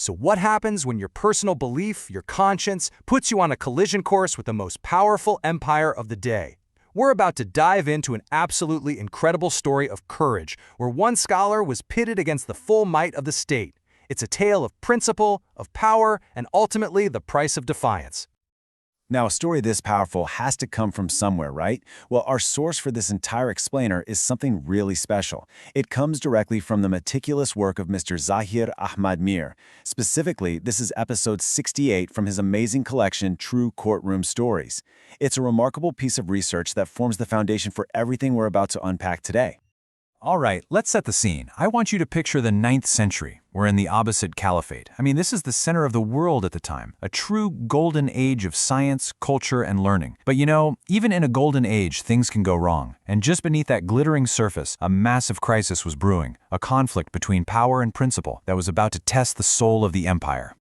So what happens when your personal belief, your conscience, puts you on a collision course with the most powerful empire of the day? We're about to dive into an absolutely incredible story of courage, where one scholar was pitted against the full might of the state. It's a tale of principle, of power, and ultimately the price of defiance. Now, a story this powerful has to come from somewhere, right? Well, our source for this entire explainer is something really special. It comes directly from the meticulous work of Mr. Zaheer Ahmad Meer. Specifically, this is episode 68 from his amazing collection, True Courtroom Stories. It's a remarkable piece of research that forms the foundation for everything we're about to unpack today. All right, let's set the scene. I want you to picture the 9th century. We're in the Abbasid Caliphate. This is the center of the world at the time, a true golden age of science, culture, and learning. But even in a golden age, things can go wrong. And just beneath that glittering surface, a massive crisis was brewing, a conflict between power and principle that was about to test the soul of the empire.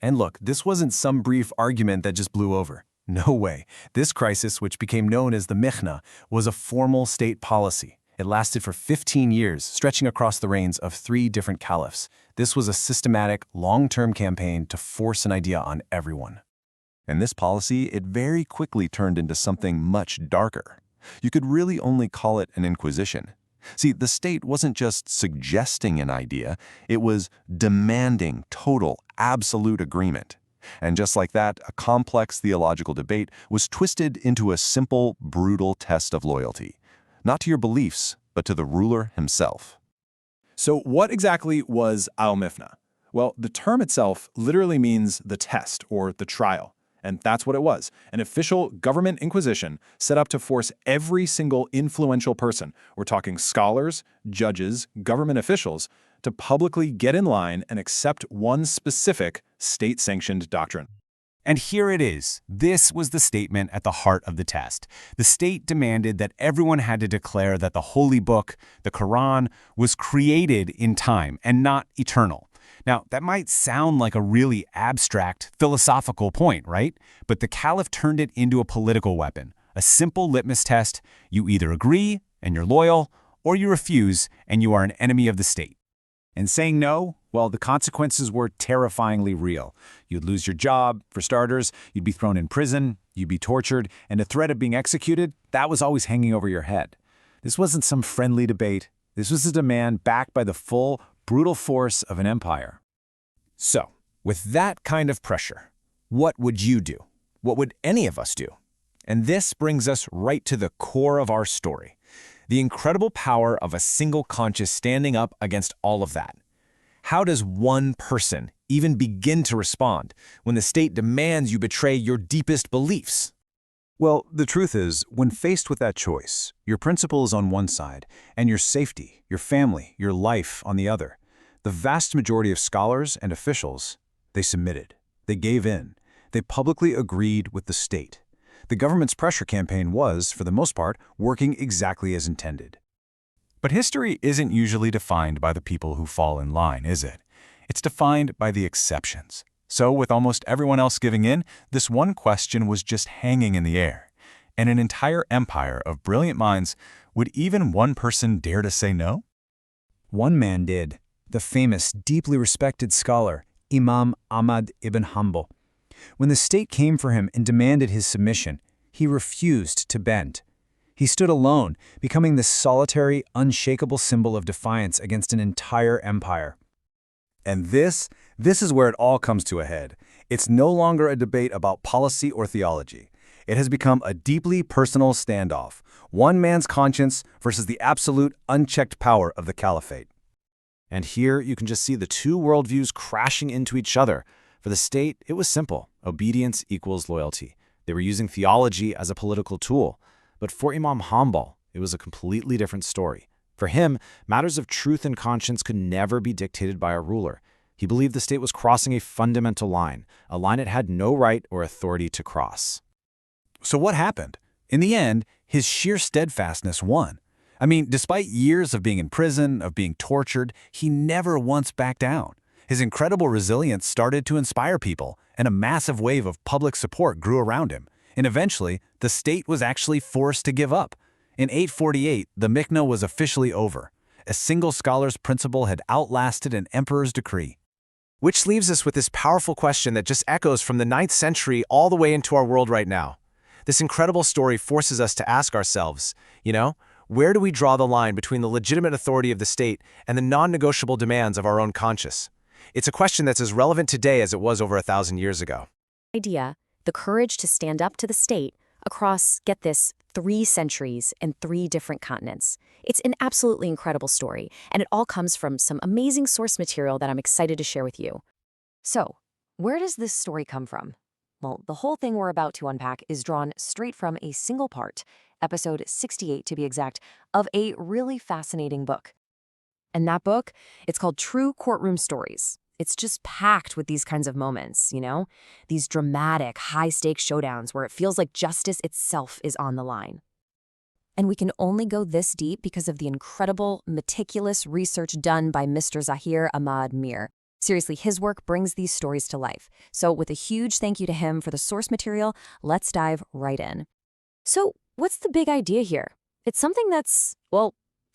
And look, this wasn't some brief argument that just blew over. No way. This crisis, which became known as the Mihna, was a formal state policy. It lasted for 15 years, stretching across the reigns of 3 different caliphs. This was a systematic, long-term campaign to force an idea on everyone. And this policy, it very quickly turned into something much darker. You could really only call it an Inquisition. See, the state wasn't just suggesting an idea, it was demanding total, absolute agreement. And just like that, a complex theological debate was twisted into a simple, brutal test of loyalty. Not to your beliefs, but to the ruler himself. So what exactly was al-Mihna? Well, the term itself literally means the test or the trial. And that's what it was, an official government inquisition set up to force every single influential person, we're talking scholars, judges, government officials, to publicly get in line and accept one specific state-sanctioned doctrine. And here it is. This was the statement at the heart of the test. The state demanded that everyone had to declare that the holy book, the Quran, was created in time and not eternal. Now, that might sound like a really abstract, philosophical point, right? But the caliph turned it into a political weapon, a simple litmus test. You either agree and you're loyal, or you refuse and you are an enemy of the state. And saying no, well, the consequences were terrifyingly real. You'd lose your job, for starters, you'd be thrown in prison, you'd be tortured, and the threat of being executed, that was always hanging over your head. This wasn't some friendly debate. This was a demand backed by the full, brutal force of an empire. So, with that kind of pressure, what would you do? What would any of us do? And this brings us right to the core of our story. The incredible power of a single conscience standing up against all of that. How does one person even begin to respond when the state demands you betray your deepest beliefs? Well, the truth is, when faced with that choice, your principle is on one side, and your safety, your family, your life on the other. The vast majority of scholars and officials, they submitted. They gave in. They publicly agreed with the state. The government's pressure campaign was, for the most part, working exactly as intended. But history isn't usually defined by the people who fall in line, is it? It's defined by the exceptions. So, with almost everyone else giving in, this one question was just hanging in the air. And an entire empire of brilliant minds, would even one person dare to say no? One man did, the famous, deeply respected scholar, Imam Ibn Hanbal. When the state came for him and demanded his submission, he refused to bend. He stood alone, becoming this solitary, unshakable symbol of defiance against an entire empire. And this is where it all comes to a head. It's no longer a debate about policy or theology. It has become a deeply personal standoff, one man's conscience versus the absolute, unchecked power of the caliphate. And here you can just see the two worldviews crashing into each other. For the state, it was simple. Obedience equals loyalty. They were using theology as a political tool. But for Imam Hanbal, it was a completely different story. For him, matters of truth and conscience could never be dictated by a ruler. He believed the state was crossing a fundamental line, a line it had no right or authority to cross. So what happened? In the end, his sheer steadfastness won. Despite years of being in prison, of being tortured, he never once backed down. His incredible resilience started to inspire people, and a massive wave of public support grew around him. And eventually, the state was actually forced to give up. In 848, the Mihna was officially over. A single scholar's principle had outlasted an emperor's decree. Which leaves us with this powerful question that just echoes from the 9th century all the way into our world right now. This incredible story forces us to ask ourselves, where do we draw the line between the legitimate authority of the state and the non-negotiable demands of our own conscience? It's a question that's as relevant today as it was over 1,000 years ago. Idea, the courage to stand up to the state across, get this, 3 centuries and 3 different continents. It's an absolutely incredible story, and it all comes from some amazing source material that I'm excited to share with you. So, where does this story come from? Well, the whole thing we're about to unpack is drawn straight from a single part, episode 68 to be exact, of a really fascinating book. And that book, it's called True Courtroom Stories. It's just packed with these kinds of moments, These dramatic, high-stakes showdowns where it feels like justice itself is on the line. And we can only go this deep because of the incredible, meticulous research done by Mr. Zaheer Ahmad Meer. Seriously, his work brings these stories to life. So with a huge thank you to him for the source material, let's dive right in. So what's the big idea here? It's something that's,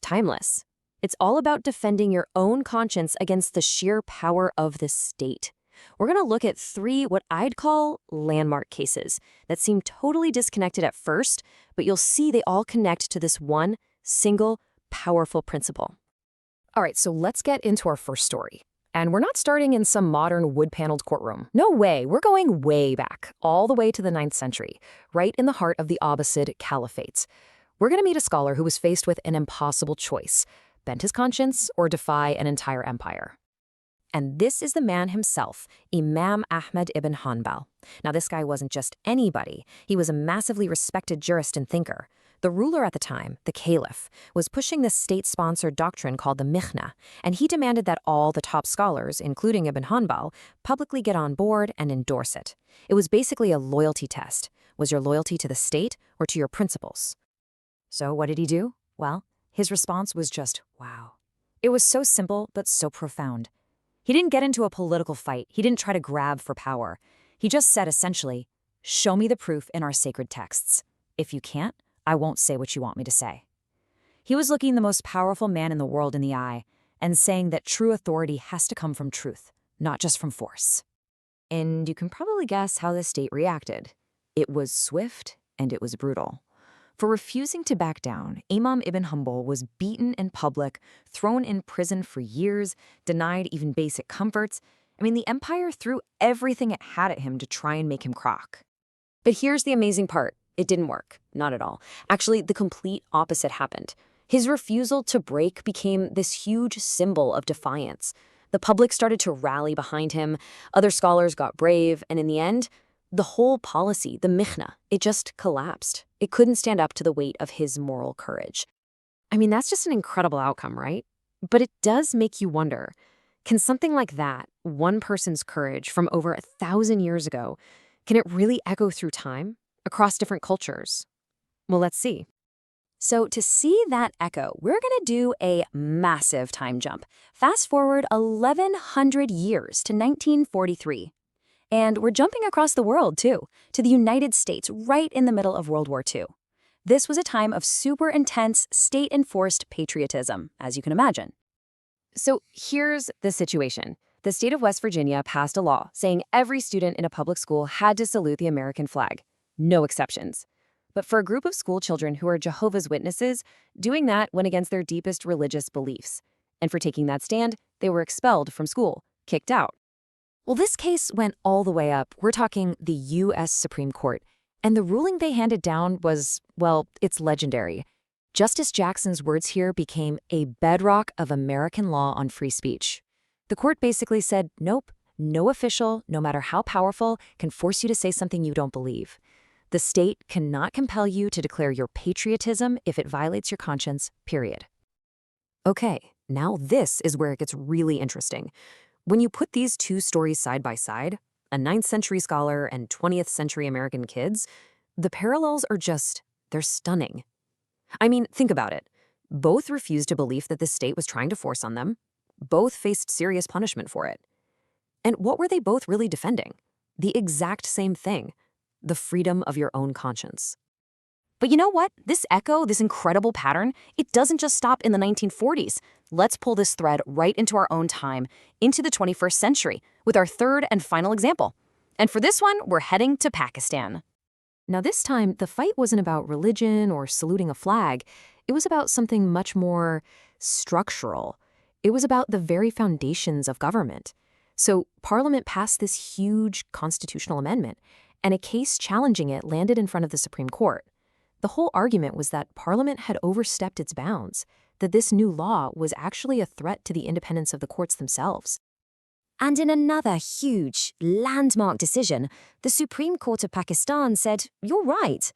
timeless. It's all about defending your own conscience against the sheer power of the state. We're going to look at 3 what I'd call landmark cases that seem totally disconnected at first, but you'll see they all connect to this one single powerful principle. All right, so let's get into our first story. And we're not starting in some modern wood-paneled courtroom. No way, we're going way back, all the way to the 9th century, right in the heart of the Abbasid Caliphates. We're going to meet a scholar who was faced with an impossible choice: bend his conscience or defy an entire empire. And this is the man himself, Imam Ahmad Ibn Hanbal. Now, this guy wasn't just anybody. He was a massively respected jurist and thinker. The ruler at the time, the caliph, was pushing this state-sponsored doctrine called the Mihna, and he demanded that all the top scholars, including Ibn Hanbal, publicly get on board and endorse it. It was basically a loyalty test. Was your loyalty to the state or to your principles? So what did he do? Well, his response was just, wow. It was so simple, but so profound. He didn't get into a political fight. He didn't try to grab for power. He just said, essentially, show me the proof in our sacred texts. If you can't, I won't say what you want me to say. He was looking the most powerful man in the world in the eye and saying that true authority has to come from truth, not just from force. And you can probably guess how the state reacted. It was swift and it was brutal. For refusing to back down, Imam Ibn Hanbal was beaten in public, thrown in prison for years, denied even basic comforts. The empire threw everything it had at him to try and make him crock. But here's the amazing part. It didn't work. Not at all. Actually, the complete opposite happened. His refusal to break became this huge symbol of defiance. The public started to rally behind him, other scholars got brave, and in the end, the whole policy, the Mihna, it just collapsed. It couldn't stand up to the weight of his moral courage. That's just an incredible outcome, right? But it does make you wonder, can something like that, one person's courage from over 1,000 years ago, can it really echo through time, across different cultures? Well, let's see. So to see that echo, we're going to do a massive time jump. Fast forward 1,100 years to 1943. And we're jumping across the world, too, to the United States, right in the middle of World War II. This was a time of super intense, state-enforced patriotism, as you can imagine. So here's the situation. The state of West Virginia passed a law saying every student in a public school had to salute the American flag. No exceptions. But for a group of school children who are Jehovah's Witnesses, doing that went against their deepest religious beliefs. And for taking that stand, they were expelled from school, kicked out. Well, this case went all the way up. We're talking the U.S. Supreme Court. And the ruling they handed down was, it's legendary. Justice Jackson's words here became a bedrock of American law on free speech. The court basically said, nope, no official, no matter how powerful, can force you to say something you don't believe. The state cannot compel you to declare your patriotism if it violates your conscience, period. Okay, now this is where it gets really interesting. When you put these 2 stories side by side, a 9th century scholar and 20th century American kids, the parallels are they're stunning. Think about it. Both refused a belief that the state was trying to force on them. Both faced serious punishment for it. And what were they both really defending? The exact same thing, the freedom of your own conscience. But you know what? This incredible pattern, it doesn't just stop in the 1940s. Let's pull this thread right into our own time, into the 21st century, with our third and final example. And for this one, we're heading to Pakistan. Now this time, the fight wasn't about religion or saluting a flag. It was about something much more structural. It was about the very foundations of government. So Parliament passed this huge constitutional amendment, and a case challenging it landed in front of the Supreme Court. The whole argument was that Parliament had overstepped its bounds, that this new law was actually a threat to the independence of the courts themselves. And in another huge, landmark decision, the Supreme Court of Pakistan said, you're right.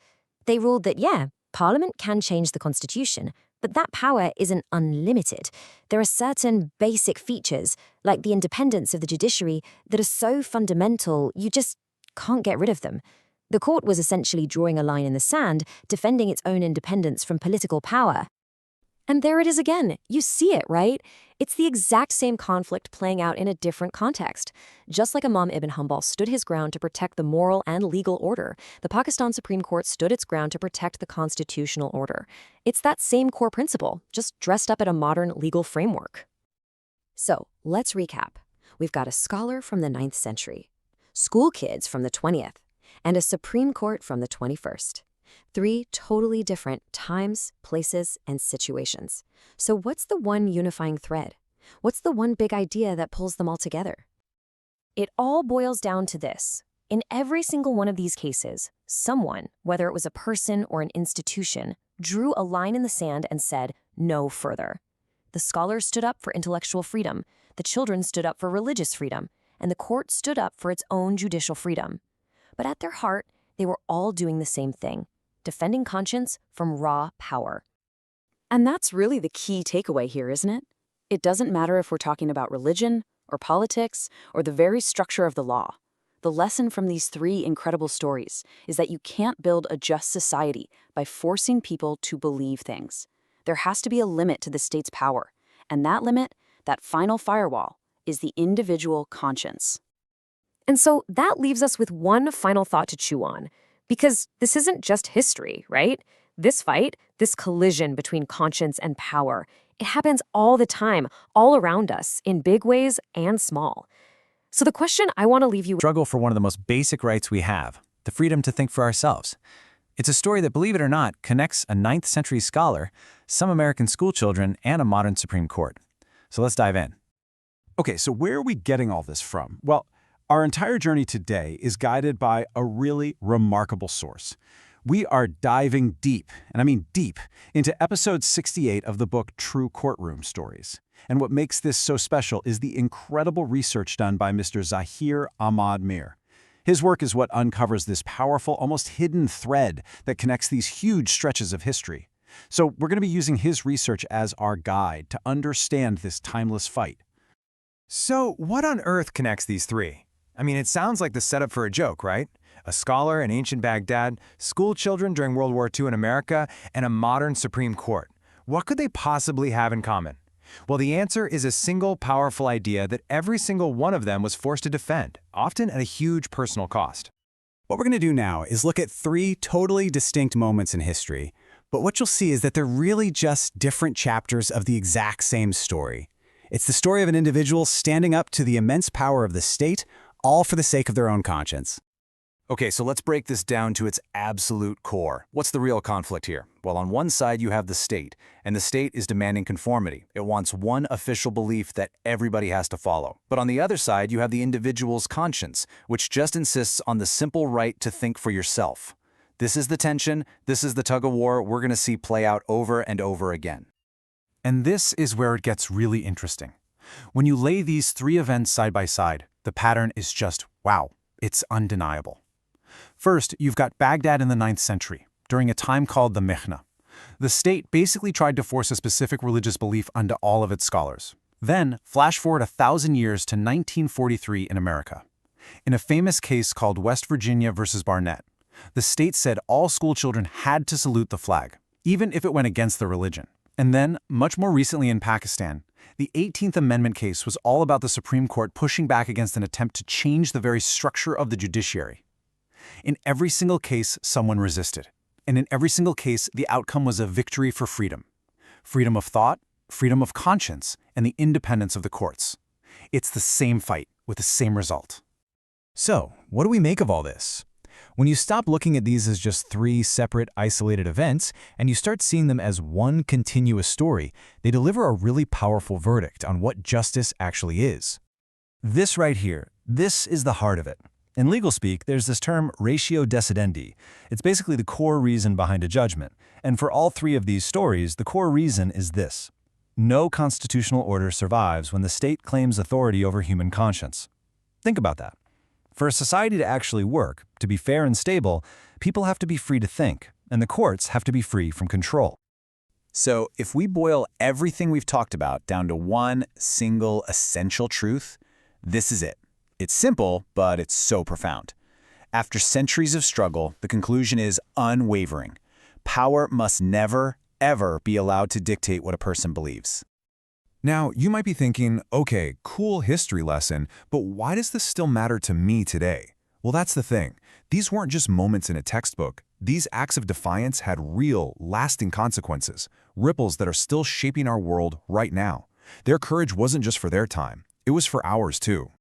They ruled that, yeah, Parliament can change the constitution, but that power isn't unlimited. There are certain basic features, like the independence of the judiciary, that are so fundamental you just can't get rid of them. The court was essentially drawing a line in the sand, defending its own independence from political power. And there it is again. You see it, right? It's the exact same conflict playing out in a different context. Just like Imam Ibn Hanbal stood his ground to protect the moral and legal order, the Pakistan Supreme Court stood its ground to protect the constitutional order. It's that same core principle, just dressed up in a modern legal framework. So, let's recap. We've got a scholar from the 9th century, school kids from the 20th, and a Supreme Court from the 21st. 3 totally different times, places, and situations. So what's the one unifying thread? What's the one big idea that pulls them all together? It all boils down to this. In every single one of these cases, someone, whether it was a person or an institution, drew a line in the sand and said, no further. The scholars stood up for intellectual freedom, the children stood up for religious freedom, and the court stood up for its own judicial freedom. But at their heart, they were all doing the same thing, defending conscience from raw power. And that's really the key takeaway here, isn't it? It doesn't matter if we're talking about religion or politics or the very structure of the law. The lesson from these 3 incredible stories is that you can't build a just society by forcing people to believe things. There has to be a limit to the state's power, and that limit, that final firewall, is the individual conscience. And so that leaves us with one final thought to chew on. Because this isn't just history, right? This fight, this collision between conscience and power, it happens all the time, all around us, in big ways and small. So the question I want to leave you with— Struggle for one of the most basic rights we have, the freedom to think for ourselves. It's a story that, believe it or not, connects a 9th century scholar, some American schoolchildren, and a modern Supreme Court. So let's dive in. Okay, so where are we getting all this from? Well, our entire journey today is guided by a really remarkable source. We are diving deep, and I mean deep, into episode 68 of the book True Courtroom Stories. And what makes this so special is the incredible research done by Mr. Zaheer Ahmad Meer. His work is what uncovers this powerful, almost hidden thread that connects these huge stretches of history. So we're going to be using his research as our guide to understand this timeless fight. So what on earth connects these 3? I mean, it sounds like the setup for a joke, right? A scholar in ancient Baghdad, school children during World War II in America, and a modern Supreme Court. What could they possibly have in common? Well, the answer is a single powerful idea that every single one of them was forced to defend, often at a huge personal cost. What we're going to do now is look at 3 totally distinct moments in history, but what you'll see is that they're really just different chapters of the exact same story. It's the story of an individual standing up to the immense power of the state, all for the sake of their own conscience. Okay, so let's break this down to its absolute core. What's the real conflict here? Well, on one side you have the state, and the state is demanding conformity. It wants one official belief that everybody has to follow. But on the other side you have the individual's conscience, which just insists on the simple right to think for yourself. This is the tension, this is the tug-of-war we're going to see play out over and over again. And this is where it gets really interesting. When you lay these 3 events side by side, the pattern is just, wow, it's undeniable. First, you've got Baghdad in the 9th century, during a time called the Mihna. The state basically tried to force a specific religious belief onto all of its scholars. Then, flash forward 1,000 years to 1943 in America. In a famous case called West Virginia versus Barnette, the state said all schoolchildren had to salute the flag, even if it went against their religion. And then, much more recently in Pakistan, the 18th Amendment case was all about the Supreme Court pushing back against an attempt to change the very structure of the judiciary. In every single case, someone resisted. And in every single case, the outcome was a victory for freedom. Freedom of thought, freedom of conscience, and the independence of the courts. It's the same fight with the same result. So, what do we make of all this? When you stop looking at these as just three separate, isolated events, and you start seeing them as one continuous story, they deliver a really powerful verdict on what justice actually is. This right here, this is the heart of it. In legal speak, there's this term ratio decidendi. It's basically the core reason behind a judgment. And for all three of these stories, the core reason is this: no constitutional order survives when the state claims authority over human conscience. Think about that. For a society to actually work, to be fair and stable, people have to be free to think, and the courts have to be free from control. So, if we boil everything we've talked about down to one single essential truth, this is it. It's simple, but it's so profound. After centuries of struggle, the conclusion is unwavering. Power must never, ever be allowed to dictate what a person believes. Now, you might be thinking, okay, cool history lesson, but why does this still matter to me today? Well, that's the thing. These weren't just moments in a textbook. These acts of defiance had real, lasting consequences, ripples that are still shaping our world right now. Their courage wasn't just for their time. It was for ours, too.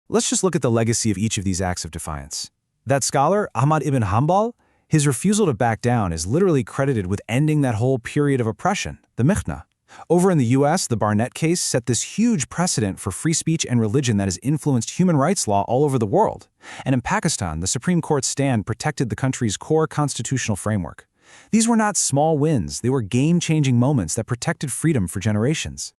Let's just look at the legacy of each of these acts of defiance. That scholar, Ahmad Ibn Hanbal, his refusal to back down is literally credited with ending that whole period of oppression, the Mihna. Over in the US, the Barnette case set this huge precedent for free speech and religion that has influenced human rights law all over the world. And in Pakistan, the Supreme Court's stand protected the country's core constitutional framework. These were not small wins, they were game-changing moments that protected freedom for generations.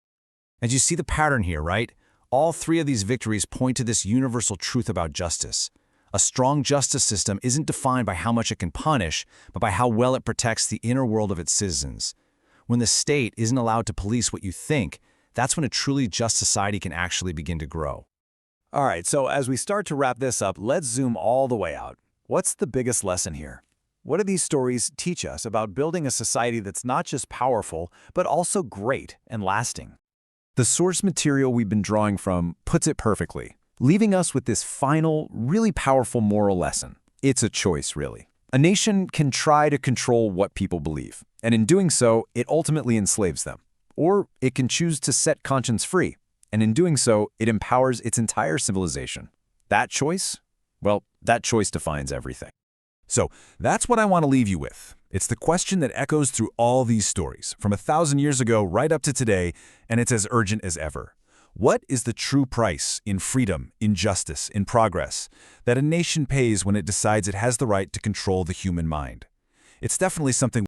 And you see the pattern here, right? All three of these victories point to this universal truth about justice. A strong justice system isn't defined by how much it can punish, but by how well it protects the inner world of its citizens. When the state isn't allowed to police what you think, that's when a truly just society can actually begin to grow. All right, so as we start to wrap this up, let's zoom all the way out. What's the biggest lesson here? What do these stories teach us about building a society that's not just powerful, but also great and lasting? The source material we've been drawing from puts it perfectly, leaving us with this final, really powerful moral lesson. It's a choice, really. A nation can try to control what people believe, and in doing so, it ultimately enslaves them. Or it can choose to set conscience free, and in doing so, it empowers its entire civilization. That choice? Well, that choice defines everything. So that's what I want to leave you with. It's the question that echoes through all these stories, from 1,000 years ago right up to today, and it's as urgent as ever. What is the true price in freedom, in justice, in progress, that a nation pays when it decides it has the right to control the human mind? It's definitely something